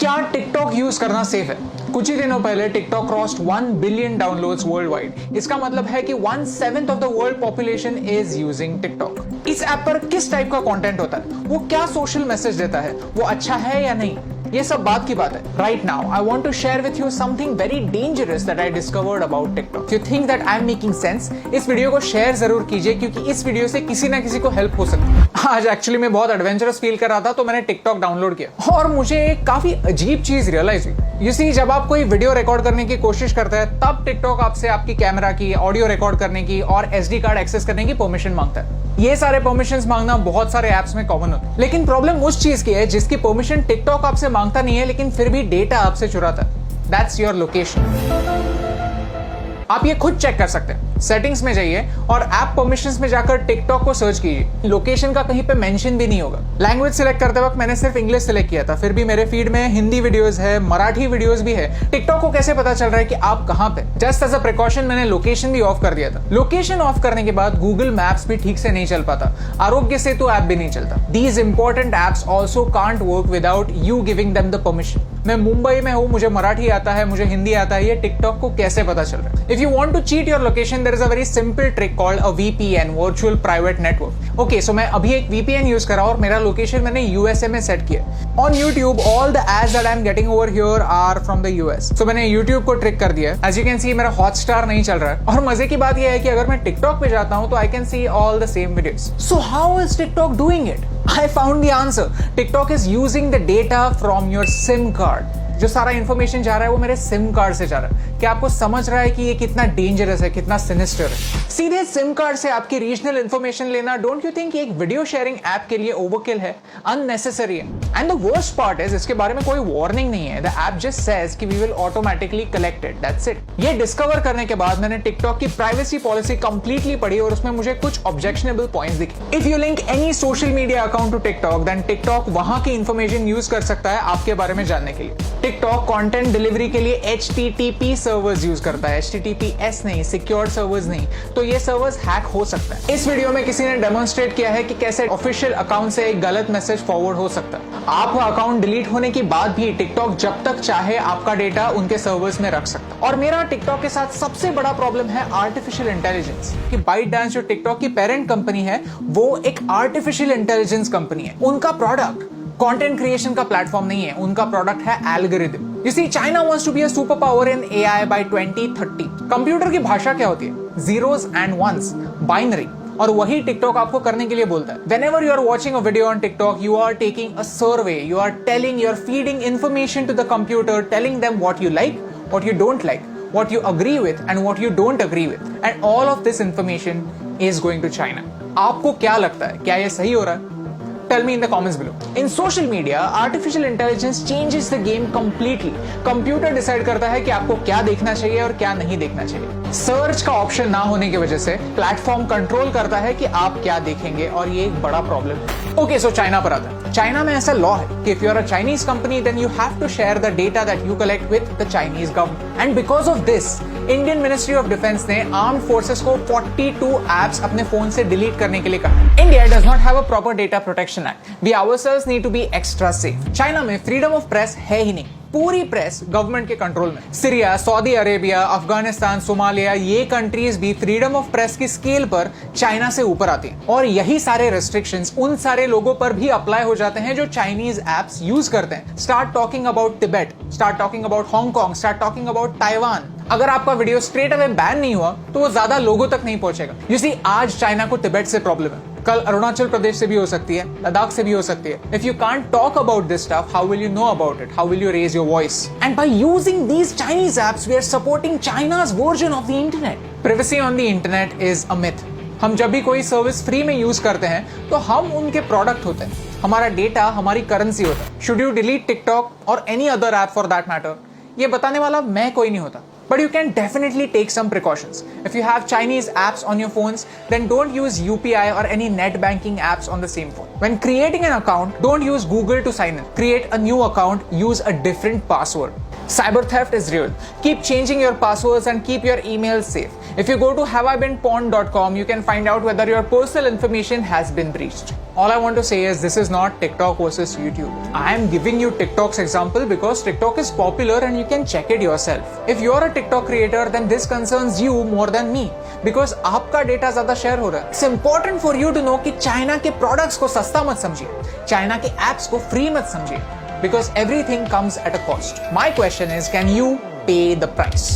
क्या TikTok use करना safe है? कुछ ही दिनों पहले TikTok crossed 1 billion downloads world wide. इसका मतलब है कि 1/7 of the world population is using TikTok. इस ऐप पर किस टाइप का कंटेंट होता है, वो क्या सोशल मैसेज देता है, वो अच्छा है या नहीं, ये सब बात की बात है। Right now I want to share with you something very dangerous that I discovered about TikTok. You think that I am making sense? इस वीडियो को शेयर जरूर कीजिए, क्योंकि इस वीडियो से किसी ना किसी को हेल्प हो सकती है। आज एक्चुअली मैं बहुत एडवेंचरस फील कर रहा था, तो मैंने टिकटॉक डाउनलोड किया और मुझे एक काफी अजीब चीज रियलाइज हुई। यू सी, जब आप कोई वीडियो रिकॉर्ड करने की कोशिश करते हैं, तब टिकटॉक आपसे आपकी कैमरा की, ऑडियो रिकॉर्ड करने की और SD कार्ड एक्सेस करने की परमिशन मांगता है। ये सारे परमिशंस मांगना बहुत सारे ऐप्स में कॉमन होता है, लेकिन प्रॉब्लम उस चीज की है जिसकी परमिशन टिकटॉक आपसे मांगता नहीं है, लेकिन फिर भी डेटा आपसे चुराता है। That's your location. आप ये खुद चेक कर सकते हैं। सेटिंग्स में जाइए और ऐप परमिशंस में जाकर टिकटॉक को सर्च कीजिए। लोकेशन का कहीं पे मेंशन भी नहीं होगा। लैंग्वेज सिलेक्ट करते वक्त मैंने सिर्फ इंग्लिश सिलेक्ट किया था, फिर भी मेरे फीड में हिंदी वीडियोस है, मराठी वीडियोस भी है। टिकटॉक को कैसे पता चल रहा है कि आप कहां पे? जस्ट एज अ प्रिकॉशन मैंने लोकेशन भी ऑफ कर दिया था। लोकेशन ऑफ करने के बाद गूगल मैप्स भी ठीक से नहीं चल पाता, आरोग्य सेतु ऐप भी नहीं चलता। These important apps also can't work without you giving them the permission. मैं मुंबई में हूं, मुझे मराठी आता है, मुझे हिंदी आता है, ये टिकटॉक को कैसे पता चल रहा है? If you want to cheat your location, there is a very simple trick called a VPN, virtual private network. Okay, so मैं अभी एक VPN यूज कर रहा हूं और मेरा लोकेशन मैंने USA में सेट किया। On YouTube all the ads that I am getting over here are from the US। So मैंने YouTube को ट्रिक कर दिया। एज यू कैन सी मेरा हॉटस्टार नहीं चल रहा है, और मजे की बात यह है कि अगर मैं टिकटॉक पे जाता हूं तो I can see all the same videos. So how is TikTok doing it? I found the answer. TikTok is using the data from your SIM card. जो सारा इंफॉर्मेशन जा रहा है वो मेरे सिम कार्ड से जा रहा है। क्या आपको समझ रहा है कि ये कितना डेंजरस है, कितना सिनिस्टर है? सीधे सिम कार्ड से आपकी रीजनल इंफॉर्मेशन लेना, डोंट यू थिंक एक वीडियो शेयरिंग ऐप के लिए ओवरकिल है, अननेसेसरी है? And the worst part is, इसके बारे में कोई वार्निंग नहीं है। द ऐप जस्ट सेज कि we will automatically collect it, that's it. ये डिस्कवर करने के बाद मैंने टिकटॉक की प्राइवेसी पॉलिसी कंप्लीटली पढ़ी और उसमें मुझे कुछ ऑब्जेक्शनेबल पॉइंट्स दिखे। If you link any social media account to TikTok, then TikTok वहां की इंफॉर्मेशन यूज कर सकता है आपके बारे में जानने के लिए। टिकटॉक कंटेंट डिलीवरी के लिए HTTP सर्वर्स यूज करता है, HTTPS नहीं, सिक्योर्ड सर्वर्स नहीं। तो ये सर्वर्स हैक हो सकता है। इस वीडियो में किसी ने डेमोन्स्ट्रेट किया है कि कैसे ऑफिशियल अकाउंट से एक गलत मैसेज फॉरवर्ड हो सकता है। आपका अकाउंट डिलीट होने के बाद भी टिकटॉक जब तक चाहे आपका डेटा उनके सर्वर्स में रख सकता है। और मेरा टिकटॉक के साथ सबसे बड़ा प्रॉब्लम है आर्टिफिशियल इंटेलिजेंस। कि ByteDance जो टिकटॉक की पेरेंट कंपनी है, वो एक आर्टिफिशियल इंटेलिजेंस कंपनी है। उनका प्रोडक्ट कंटेंट क्रिएशन का प्लेटफॉर्म नहीं है, उनका प्रोडक्ट है algorithm. You see, China wants to be a superpower in AI by 2030. Computer की भाषा क्या होती है? Zeros and ones, binary. और वही टिकटॉक आपको करने के लिए बोलता है। Whenever you are watching a video on TikTok, you are taking a survey. You are feeding information to the computer, telling them what you like, what you don't like, what you agree with, and what you don't agree with. And all of this information is going to China. आपको क्या लगता है? क्या ये सही हो रहा है? Tell me in the comments below. In social media, artificial intelligence changes the game completely. Computer decide करता है कि आपको क्या देखना चाहिए और क्या नहीं देखना चाहिए। सर्च का ऑप्शन ना होने की वजह से प्लेटफॉर्म कंट्रोल करता है कि आप क्या देखेंगे, और ये एक बड़ा प्रॉब्लम है। ओके, सो चाइना पर आता है। चाइना में ऐसा लॉ है कि if you are a Chinese company, then you have to share the data that you collect with the Chinese government. And because of this, Indian ministry of defence ने armed forces को 42 apps अपने phone से delete करने के लिए कहा। India does not have a proper data protection act. We ourselves need to be extra safe. China में freedom of press है ही नहीं। पूरी प्रेस गवर्नमेंट के कंट्रोल में। Syria, Saudi Arabia, Afghanistan, Somalia, ये कंट्रीज भी फ्रीडम ऑफ प्रेस की स्केल पर चाइना से ऊपर आती हैं। और यही सारे रेस्ट्रिक्शंस उन सारे लोगों पर भी अप्लाई हो जाते हैं जो चाइनीज एप्स यूज करते हैं। Start talking about Tibet, start talking about Hong Kong, start talking about Taiwan. अगर आपका वीडियो स्ट्रेट अवे बैन नहीं हुआ तो वो ज्यादा लोगों तक नहीं पहुंचेगा। यू सी, आज चाइना को तिब्बत से प्रॉब्लम है, कल अरुणाचल प्रदेश से भी हो सकती है, लद्दाख से भी हो सकती है। If you can't talk about this stuff, how will you know about it? How will you raise your voice? And by using these Chinese apps, we are supporting China's version of the internet. Privacy on the internet is a myth. हम जब भी कोई service free में use करते हैं तो हम उनके प्रोडक्ट होते हैं, हमारा डेटा हमारी करेंसी होता है। शुड यू डिलीट टिकटॉक और any other app for that matter? ये बताने वाला मैं कोई नहीं होता। But you can definitely take some precautions. If you have Chinese apps on your phones, then don't use UPI or any net banking apps on the same phone. When creating an account, don't use Google to sign in. Create a new account, use a different password. Cyber theft is real. Keep changing your passwords and keep your emails safe. If you go to haveibeenpawned.com, you can find out whether your personal information has been breached. All I want to say is this is not TikTok versus YouTube. I am giving you TikTok's example because TikTok is popular and you can check it yourself. If you're a TikTok creator, then this concerns you more than me because आपका data ज्यादा share हो रहा है. It's important for you to know कि China के products को सस्ता मत समझिए, चाइना के एप्स को फ्री मत समझिए because everything comes at a cost. My question is, can you pay the price?